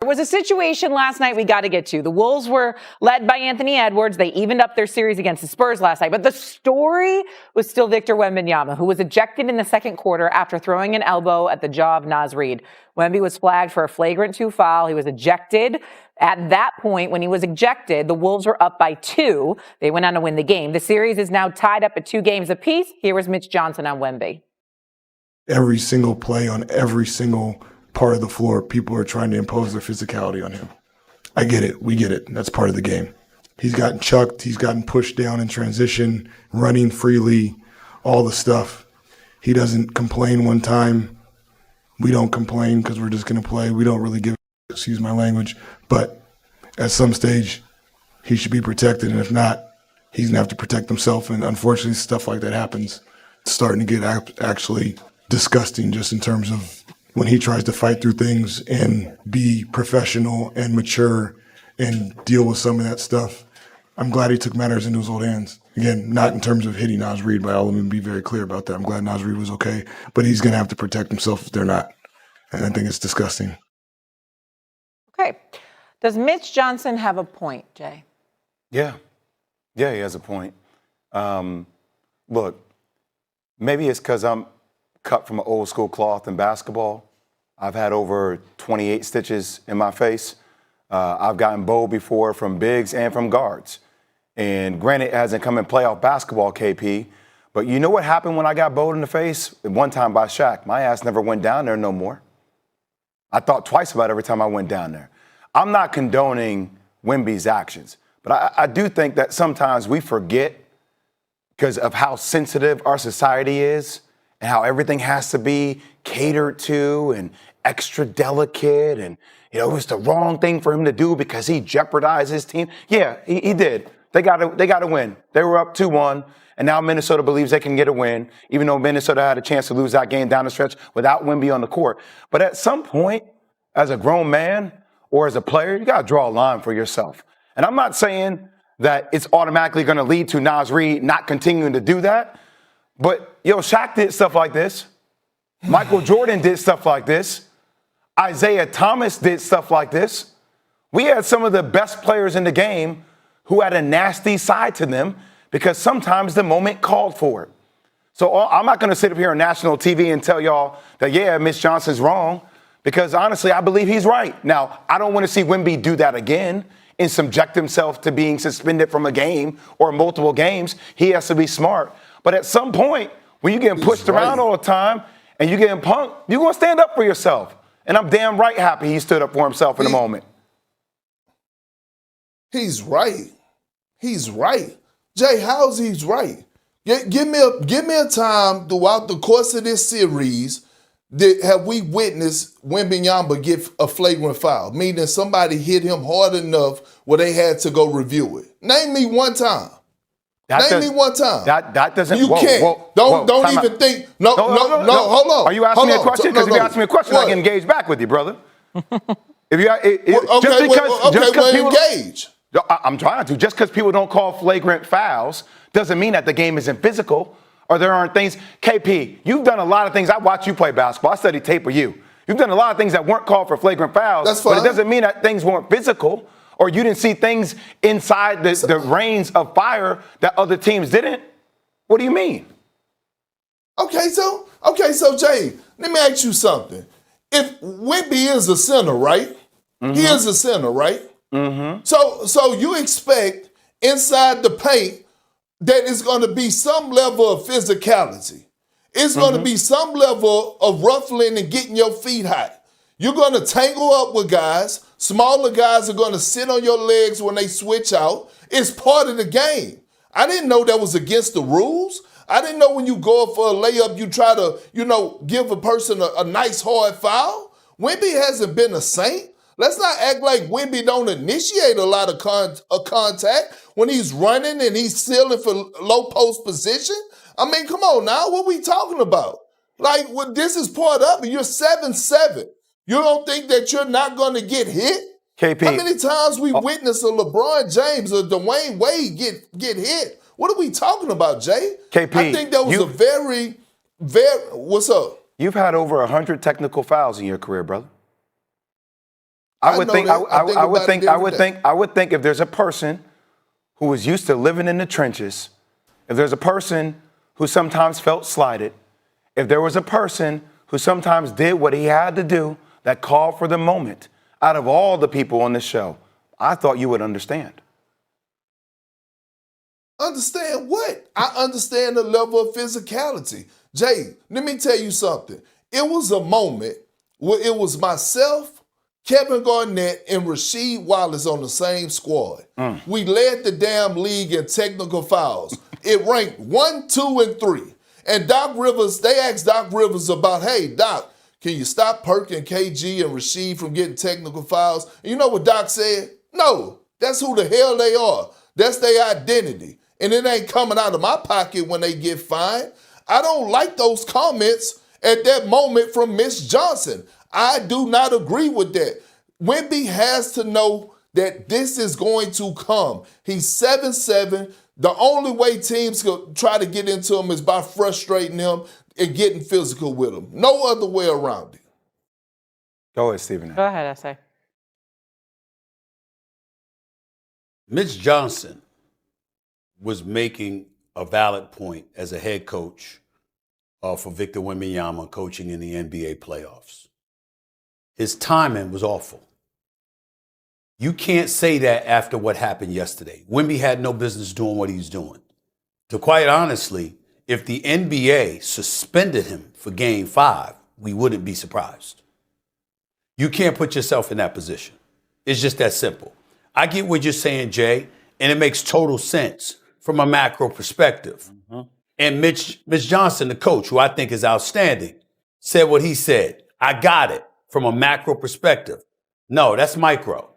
There was a situation last night we got to get to. The Wolves were led by Anthony Edwards. They evened up their series against the Spurs last night. But the story was still Victor Wembanyama, who was ejected in the second quarter after throwing an elbow at the jaw of Naz Reid. Wemby was flagged for a flagrant 2 foul. He was ejected. At that point, when he was ejected, the Wolves were up by 2. They went on to win the game. The series is now tied up at 2 games apiece. Here was Mitch Johnson on Wemby. Every single play on every single part of the floor, people are trying to impose their physicality on him. I get it. We get it. That's part of the game. He's gotten chucked. He's gotten pushed down in transition, running freely, all the stuff. He doesn't complain one time. We don't complain because we're just going to play. We don't really give, excuse my language. But at some stage, he should be protected. And if not, he's going to have to protect himself. And unfortunately, stuff like that happens. It's starting to get actually disgusting just in terms of when he tries to fight through things and be professional and mature and deal with some of that stuff. I'm glad he took matters into his own hands. Again, not in terms of hitting Naz Reid, but I'll even be very clear about that. I'm glad Naz Reid was okay, but he's going to have to protect himself if they're not. And I think it's disgusting. Okay. Does Mitch Johnson have a point, Jay? Yeah. Yeah, he has a point. Look, maybe it's because I'm cut from an old school cloth in basketball. I've had over 28 stitches in my face. I've gotten bowled before from bigs and from guards. And granted, it hasn't come in playoff basketball, KP, but you know what happened when I got bowled in the face? One time by Shaq. My ass never went down there no more. I thought twice about it every time I went down there. I'm not condoning Wemby's actions, but I do think that sometimes we forget because of how sensitive our society is and how everything has to be catered to and extra delicate. And, you know, it was the wrong thing for him to do because he jeopardized his team. Yeah, he did. They got to win. They were up 2-1, and now Minnesota believes they can get a win, even though Minnesota had a chance to lose that game down the stretch without Wemby on the court. But at some point, as a grown man or as a player, you got to draw a line for yourself. And I'm not saying that it's automatically going to lead to Naz Reid not continuing to do that. But, Shaq did stuff like this. Michael Jordan did stuff like this. Isaiah Thomas did stuff like this. We had some of the best players in the game who had a nasty side to them because sometimes the moment called for it. So I'm not going to sit up here on national TV and tell y'all that, yeah, Mitch Johnson's wrong, because honestly, I believe he's right. Now, I don't want to see Wemby do that again and subject himself to being suspended from a game or multiple games. He has to be smart. But at some point, when you're getting pushed around all the time and you're getting punked, you're going to stand up for yourself. And I'm damn right happy he stood up for himself in the moment. He's right. He's right. Jay, how's he's right? Give me a time throughout the course of this series that have we witnessed Wembanyama get a flagrant foul, meaning somebody hit him hard enough where they had to go review it. Name me one time. Name me one time. That doesn't. You can't. Don't even think. No. Hold on. Are you asking me a question? Because if you ask me a question, I can engage back with you, brother. Engage. I'm trying to. Just because people don't call flagrant fouls doesn't mean that the game isn't physical or there aren't things. KP, you've done a lot of things. I watch you play basketball. I studied tape of you. You've done a lot of things that weren't called for flagrant fouls. That's fine. But it doesn't mean that things weren't physical or you didn't see things inside the reins of fire that other teams didn't. What do you mean? Okay, so Jay, let me ask you something. If Wemby is a center, right? Mm-hmm. He is a center, right? Mm-hmm. So you expect inside the paint that it's going to be some level of physicality. It's going to be some level of ruffling and getting your feet hot. You're going to tangle up with guys. Smaller guys are going to sit on your legs when they switch out. It's part of the game. I didn't know that was against the rules. I didn't know when you go up for a layup, you try to, give a person a nice hard foul. Wemby hasn't been a saint. Let's not act like Wemby don't initiate a lot of contact when he's running and he's sealing for low post position. I mean, come on now. What are we talking about? Like, this is part of it. You're 7'7". You don't think that you're not going to get hit? KP. How many times we witnessed a LeBron James or Dwayne Wade get hit? What are we talking about, Jay? KP. I think that was a very, what's up? You've had over 100 technical fouls in your career, brother. I would think if there's a person who is used to living in the trenches, if there's a person who sometimes felt slighted, if there was a person who sometimes did what he had to do that called for the moment, out of all the people on this show, I thought you would understand. Understand what? I understand the level of physicality. Jay, let me tell you something. It was a moment where it was myself, Kevin Garnett, and Rasheed Wallace on the same squad. We led the damn league in technical fouls. It ranked 1, 2, and 3. And Doc Rivers, they asked Doc Rivers about, hey, Doc, can you stop Perk and KG and Rasheed from getting technical fouls? And you know what Doc said? No, that's who the hell they are. That's their identity. And it ain't coming out of my pocket when they get fined. I don't like those comments at that moment from Mitch Johnson. I do not agree with that. Wemby has to know that this is going to come. He's 7'7". The only way teams could try to get into him is by frustrating him and getting physical with him. No other way around it. Go ahead, Stephen. Go ahead, S.A. Mitch Johnson was making a valid point as a head coach for Victor Wembanyama coaching in the NBA playoffs. His timing was awful. You can't say that after what happened yesterday. Wemby had no business doing what he's doing. To quite honestly, if the NBA suspended him for Game 5, we wouldn't be surprised. You can't put yourself in that position. It's just that simple. I get what you're saying, Jay, and it makes total sense from a macro perspective. And Mitch Johnson, the coach, who I think is outstanding, said what he said. I got it from a macro perspective. No, that's micro.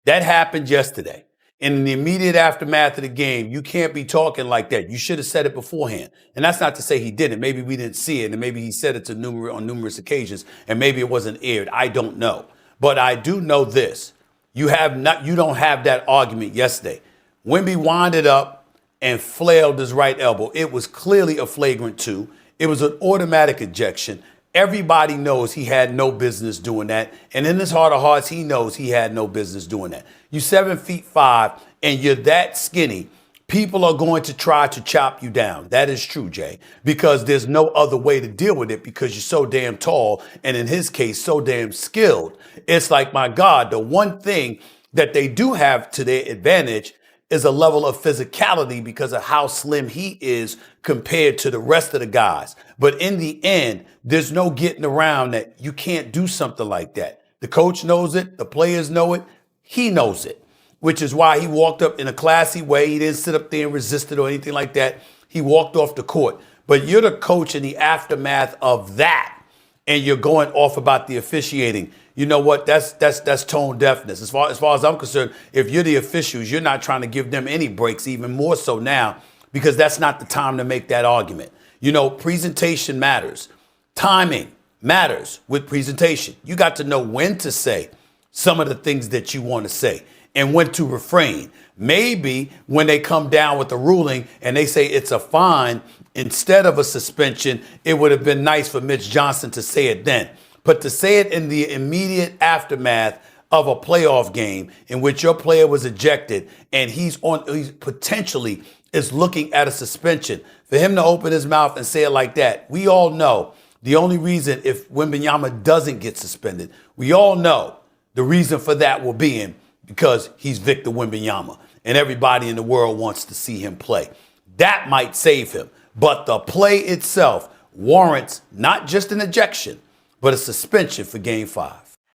That happened yesterday. In the immediate aftermath of the game, you can't be talking like that. You should have said it beforehand. And that's not to say he didn't. Maybe we didn't see it, and maybe he said it on numerous occasions, and maybe it wasn't aired. I don't know. But I do know this. You don't have that argument yesterday. Wemby winded up and flailed his right elbow. It was clearly a flagrant 2. It was an automatic ejection. Everybody knows he had no business doing that. And in his heart of hearts, he knows he had no business doing that. You're 7'5", and you're that skinny. People are going to try to chop you down. That is true, Jay, because there's no other way to deal with it because you're so damn tall, and in his case, so damn skilled. It's like, my God, the one thing that they do have to their advantage is a level of physicality because of how slim he is compared to the rest of the guys. But in the end, there's no getting around that you can't do something like that. The coach knows it. The players know it. He knows it, which is why he walked up in a classy way. He didn't sit up there and resist it or anything like that. He walked off the court. But you're the coach in the aftermath of that, and you're going off about the officiating. You know what? That's tone deafness. As far as I'm concerned, if you're the officials, you're not trying to give them any breaks, even more so now, because that's not the time to make that argument. You know, presentation matters. Timing matters with presentation. You got to know when to say some of the things that you want to say and when to refrain. Maybe when they come down with the ruling and they say it's a fine instead of a suspension, it would have been nice for Mitch Johnson to say it then. But to say it in the immediate aftermath of a playoff game in which your player was ejected and he potentially is looking at a suspension, for him to open his mouth and say it like that, we all know the only reason if Wembanyama doesn't get suspended, we all know the reason for that will be because he's Victor Wembanyama and everybody in the world wants to see him play. That might save him, but the play itself warrants not just an ejection, but a suspension for Game 5.